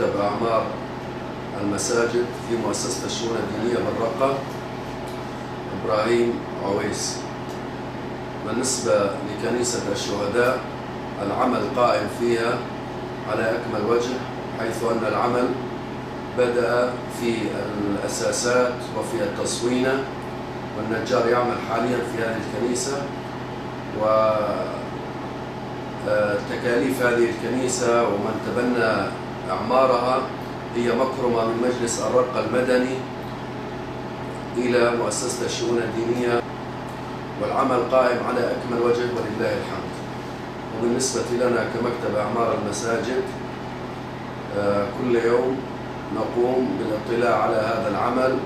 مكتب أعمار المساجد في مؤسسة الشؤون الدينية بالرقة إبراهيم عويس. بالنسبة لكنيسة الشهداء العمل قائم فيها على أكمل وجه، حيث أن العمل بدأ في الأساسات وفي التصوينة، والنجار يعمل حاليا في هذه الكنيسة، وتكاليف هذه الكنيسة ومن تبنى أعمارها هي مكرمة من مجلس الرقة المدني إلى مؤسسة الشؤون الدينية، والعمل قائم على أكمل وجه ولله الحمد. وبالنسبة لنا كمكتب أعمار المساجد كل يوم نقوم بالاطلاع على هذا العمل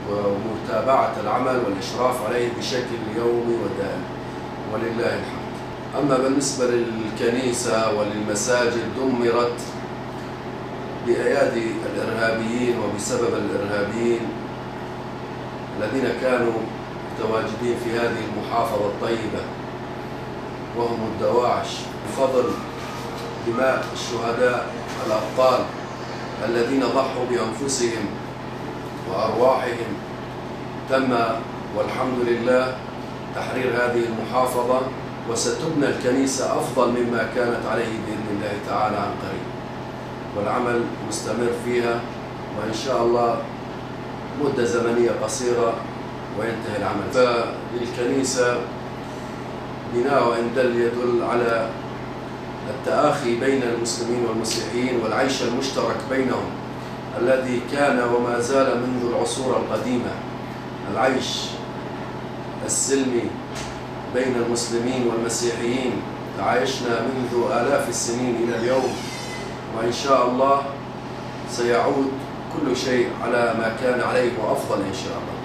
ومتابعة العمل والإشراف عليه بشكل يومي ودائم ولله الحمد. أما بالنسبة للكنيسة وللمساجد دمرت بأيادي الإرهابيين وبسبب الإرهابيين الذين كانوا متواجدين في هذه المحافظة الطيبة، وهم الدواعش، بفضل دماء الشهداء الأبطال الذين ضحوا بأنفسهم وأرواحهم، تم والحمد لله تحرير هذه المحافظة، وستبنى الكنيسة أفضل مما كانت عليه بإذن الله تعالى عن قريب، والعمل مستمر فيها، وإن شاء الله مدة زمنية قصيرة وينتهي العمل. فللكنيسة بناء يدل على التآخي بين المسلمين والمسيحيين والعيش المشترك بينهم الذي كان وما زال منذ العصور القديمة، العيش السلمي بين المسلمين والمسيحيين تعايشنا منذ آلاف السنين إلى اليوم، وإن شاء الله سيعود كل شيء على ما كان عليه وأفضل إن شاء الله.